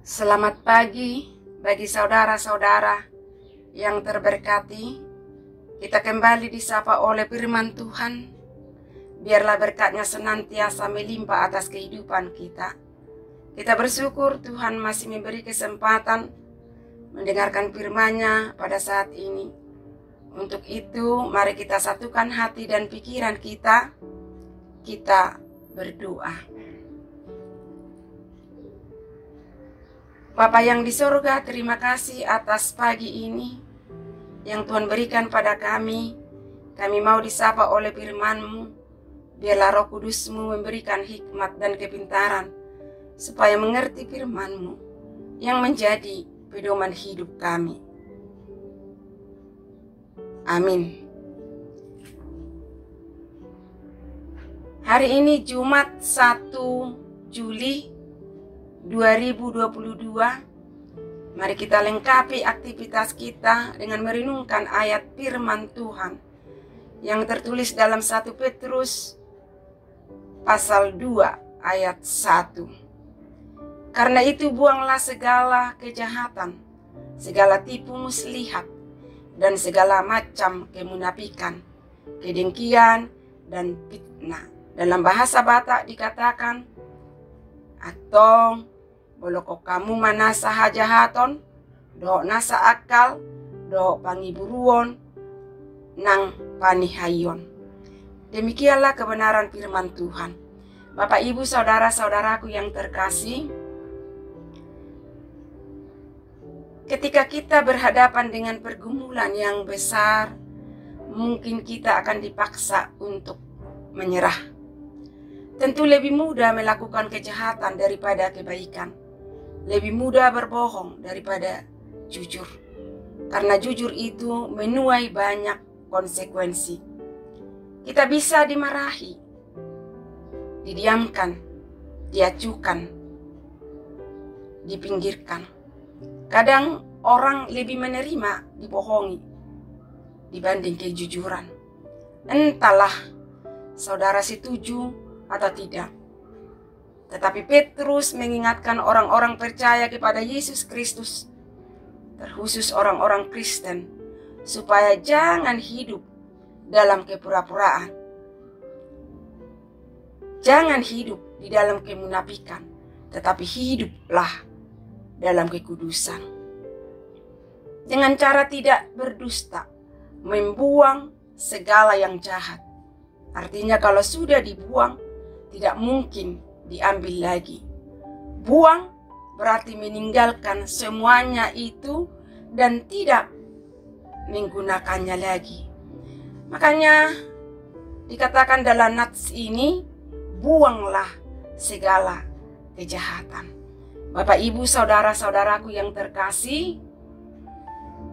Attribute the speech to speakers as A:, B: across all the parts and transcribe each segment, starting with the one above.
A: Selamat pagi bagi saudara-saudara yang terberkati. Kita kembali disapa oleh firman Tuhan. Biarlah berkatnya senantiasa melimpah atas kehidupan kita. Kita bersyukur Tuhan masih memberi kesempatan mendengarkan firman-Nya pada saat ini. Untuk itu, mari kita satukan hati dan pikiran kita. Kita berdoa. Bapa yang di surga, terima kasih atas pagi ini yang Tuhan berikan pada kami. Kami mau disapa oleh firman-Mu. Biarlah Roh Kudus-Mu memberikan hikmat dan kepintaran supaya mengerti firman-Mu yang menjadi pedoman hidup kami. Amin. Hari ini Jumat 1 Juli 2022, mari kita lengkapi aktivitas kita dengan merenungkan ayat firman Tuhan yang tertulis dalam 1 Petrus pasal 2 ayat 1. Karena itu buanglah segala kejahatan, segala tipu muslihat, dan segala macam kemunafikan, kedengkian, dan fitnah. Dalam bahasa Batak dikatakan, atau boloko kamu manasa hajahaton, do nasa akal, do pangiburuon, nang panihayon. Demikianlah kebenaran firman Tuhan. Bapak, Ibu, saudara-saudaraku yang terkasih, ketika kita berhadapan dengan pergumulan yang besar, mungkin kita akan dipaksa untuk menyerah. Tentu lebih mudah melakukan kejahatan daripada kebaikan. Lebih mudah berbohong daripada jujur. Karena jujur itu menuai banyak konsekuensi. Kita bisa dimarahi, didiamkan, diacukan, dipinggirkan. Kadang orang lebih menerima dibohongi dibanding kejujuran. Entahlah saudara setuju atau tidak. Tetapi Petrus mengingatkan orang-orang percaya kepada Yesus Kristus, terkhusus orang-orang Kristen, supaya jangan hidup dalam kepura-puraan. Jangan hidup di dalam kemunafikan, tetapi hiduplah dalam kekudusan. Dengan cara tidak berdusta, membuang segala yang jahat. Artinya kalau sudah dibuang, tidak mungkin diambil lagi. Buang berarti meninggalkan semuanya itu dan tidak menggunakannya lagi. Makanya dikatakan dalam nats ini, buanglah segala kejahatan. Bapak, Ibu, saudara-saudaraku yang terkasih,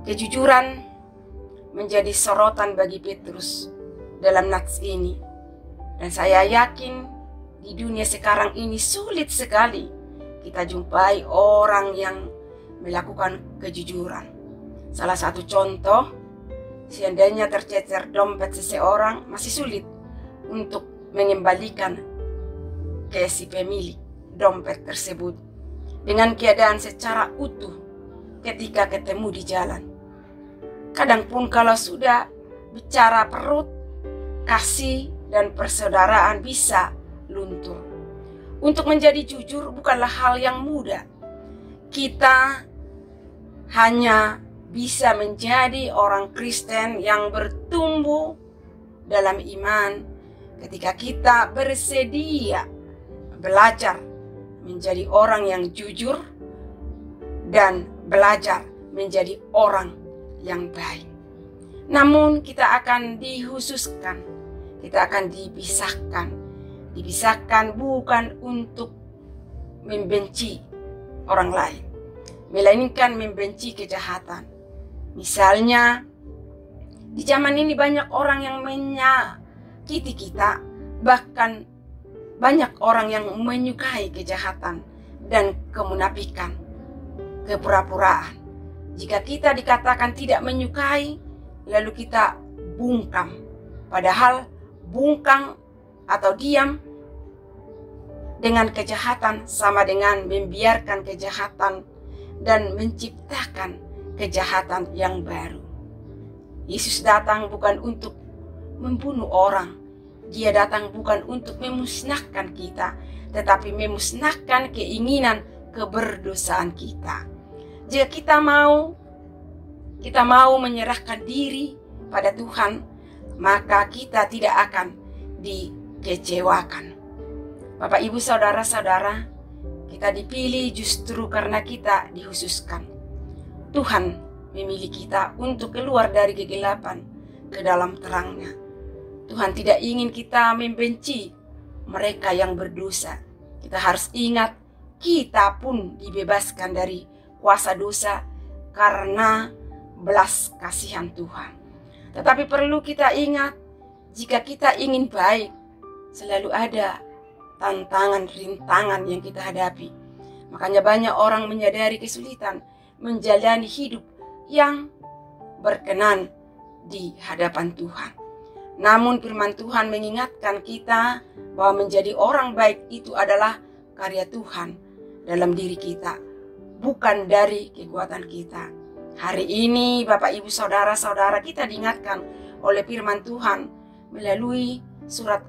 A: kejujuran menjadi sorotan bagi Petrus dalam nats ini. Dan saya yakin di dunia sekarang ini sulit sekali kita jumpai orang yang melakukan kejujuran. Salah satu contoh, seandainya tercecer dompet seseorang, masih sulit untuk mengembalikan ke si pemilik dompet tersebut dengan keadaan secara utuh ketika ketemu di jalan. Kadang pun kalau sudah bicara perut, kasih, dan persaudaraan bisa luntur. Untuk menjadi jujur bukanlah hal yang mudah. Kita hanya bisa menjadi orang Kristen yang bertumbuh dalam iman ketika kita bersedia belajar menjadi orang yang jujur dan belajar menjadi orang yang baik. Namun kita akan dihususkan, kita akan dipisahkan bukan untuk membenci orang lain, melainkan membenci kejahatan. Misalnya, di zaman ini banyak orang yang menyakiti kita, bahkan banyak orang yang menyukai kejahatan dan kemunafikan, kepura-puraan. Jika kita dikatakan tidak menyukai, lalu kita bungkam. Padahal bungkam atau diam dengan kejahatan sama dengan membiarkan kejahatan dan menciptakan kejahatan yang baru. Yesus datang bukan untuk membunuh orang. Dia datang bukan untuk memusnahkan kita, tetapi memusnahkan keinginan keberdosaan kita. Jika kita mau menyerahkan diri pada Tuhan, maka kita tidak akan dikecewakan. Bapak, Ibu, saudara-saudara, kita dipilih justru karena kita dikhususkan. Tuhan memilih kita untuk keluar dari kegelapan ke dalam terang-Nya. Tuhan tidak ingin kita membenci mereka yang berdosa. Kita harus ingat, kita pun dibebaskan dari kuasa dosa karena belas kasihan Tuhan. Tetapi perlu kita ingat, jika kita ingin baik, selalu ada tantangan, rintangan yang kita hadapi. Makanya banyak orang menyadari kesulitan menjalani hidup yang berkenan di hadapan Tuhan. Namun firman Tuhan mengingatkan kita bahwa menjadi orang baik itu adalah karya Tuhan dalam diri kita, bukan dari kekuatan kita. Hari ini Bapak, Ibu, saudara-saudara, kita diingatkan oleh firman Tuhan melalui surat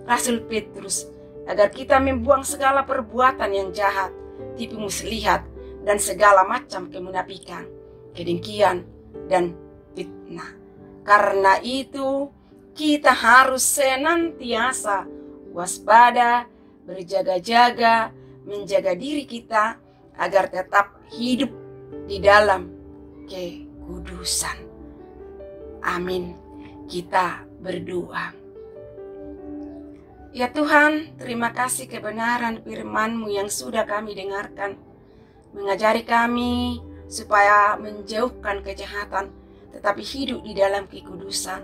A: Rasul Petrus agar kita membuang segala perbuatan yang jahat, tipu muslihat, dan segala macam kemunafikan, kedengkian, dan fitnah. Karena itu kita harus senantiasa waspada, berjaga-jaga, menjaga diri kita agar tetap hidup di dalam kekudusan. Amin. Kita berdoa. Ya Tuhan, terima kasih kebenaran firman-Mu yang sudah kami dengarkan. Mengajari kami supaya menjauhkan kejahatan, tetapi hidup di dalam kekudusan.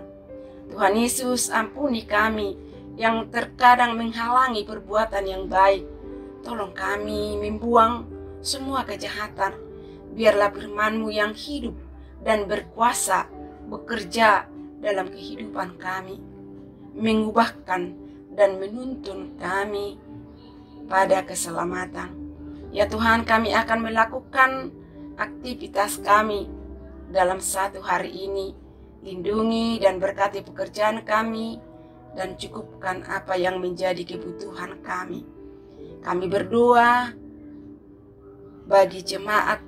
A: Tuhan Yesus, ampuni kami yang terkadang menghalangi perbuatan yang baik. Tolong kami membuang semua kejahatan. Biarlah firman-Mu yang hidup dan berkuasa bekerja dalam kehidupan kami, mengubahkan dan menuntun kami pada keselamatan. Ya Tuhan, kami akan melakukan aktivitas kami dalam satu hari ini. Lindungi dan berkati pekerjaan kami dan cukupkan apa yang menjadi kebutuhan kami. Kami berdoa bagi jemaat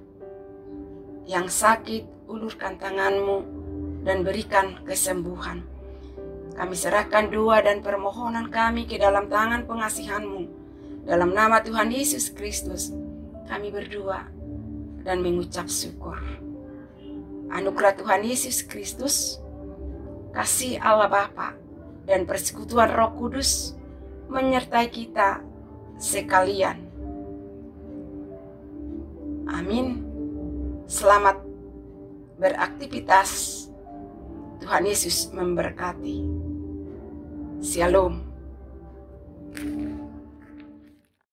A: yang sakit, ulurkan tangan-Mu dan berikan kesembuhan. Kami serahkan doa dan permohonan kami ke dalam tangan pengasihan-Mu. Dalam nama Tuhan Yesus Kristus, kami berdoa dan mengucap syukur. Anugerah Tuhan Yesus Kristus, kasih Allah Bapa, dan persekutuan Roh Kudus menyertai kita sekalian. Amin. Selamat beraktivitas. Tuhan Yesus memberkati. Shalom.